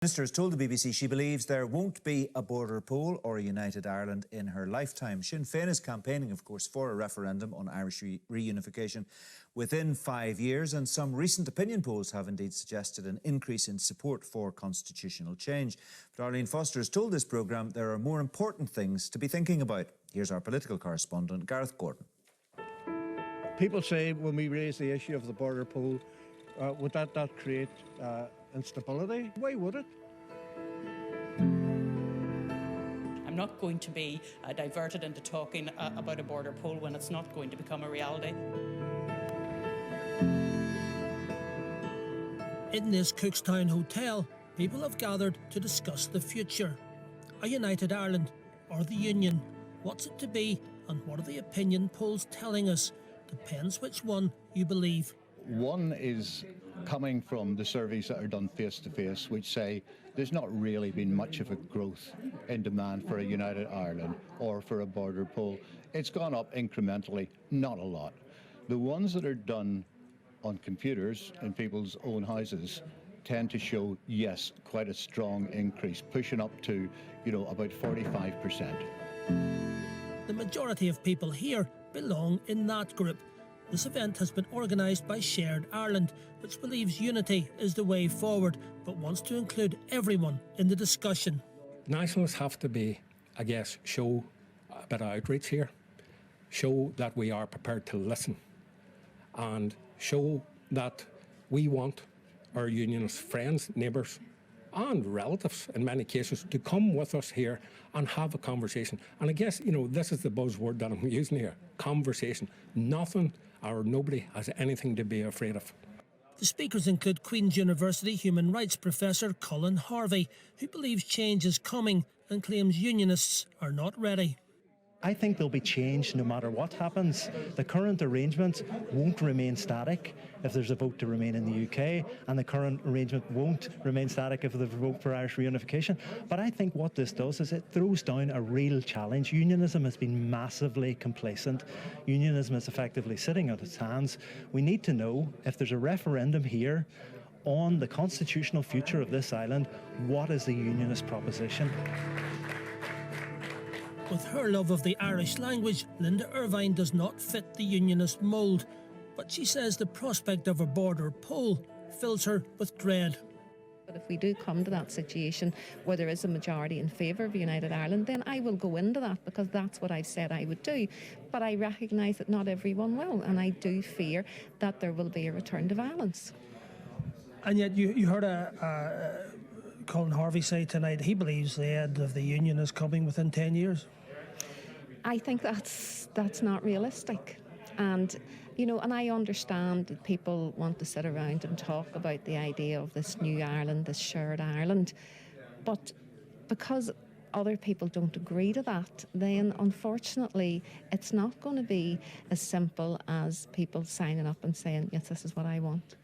The Minister has told the BBC she believes there won't be a border poll or a united Ireland in her lifetime. Sinn Féin is campaigning, of course, for a referendum on Irish reunification within 5 years, and some recent opinion polls have indeed suggested an increase in support for constitutional change. But Arlene Foster has told this programme there are more important things to be thinking about. Here's our political correspondent, Gareth Gordon. People say when we raise the issue of the border poll, would that create instability? Why would it? I'm not going to be diverted into talking about a border poll when it's not going to become a reality. In this Cookstown hotel, people have gathered to discuss the future. A united Ireland or the Union? What's it to be, and what are the opinion polls telling us? Depends which one you believe. One is coming from the surveys that are done face-to-face, which say there's not really been much of a growth in demand for a united Ireland or for a border poll. It's gone up incrementally, not a lot. The ones that are done on computers in people's own houses tend to show, yes, quite a strong increase, pushing up to, about 45%. The majority of people here belong in that group. This event has been organised by Shared Ireland, which believes unity is the way forward, but wants to include everyone in the discussion. Nationalists have to be, show a bit of outreach here, show that we are prepared to listen, and show that we want our unionist friends, neighbours and relatives in many cases to come with us here and have a conversation. And I guess, this is the buzzword that I'm using here, conversation. Nothing or nobody has anything to be afraid of. The speakers include Queen's University human rights professor Colin Harvey, who believes change is coming and claims unionists are not ready. I think there'll be change no matter what happens. The current arrangement won't remain static if there's a vote to remain in the UK, and the current arrangement won't remain static if there's a vote for Irish reunification. But I think what this does is it throws down a real challenge. Unionism has been massively complacent. Unionism is effectively sitting on its hands. We need to know if there's a referendum here on the constitutional future of this island, what is the unionist proposition? With her love of the Irish language, Linda Irvine does not fit the unionist mould, but she says the prospect of a border poll fills her with dread. But if we do come to that situation where there is a majority in favour of United Ireland, then I will go into that because that's what I've said I would do. But I recognise that not everyone will, and I do fear that there will be a return to violence. And yet you heard Colin Harvey say tonight he believes the end of the Union is coming within 10 years. I think that's not realistic. And, and I understand that people want to sit around and talk about the idea of this new Ireland, this shared Ireland. But because other people don't agree to that, then unfortunately it's not going to be as simple as people signing up and saying, yes, this is what I want.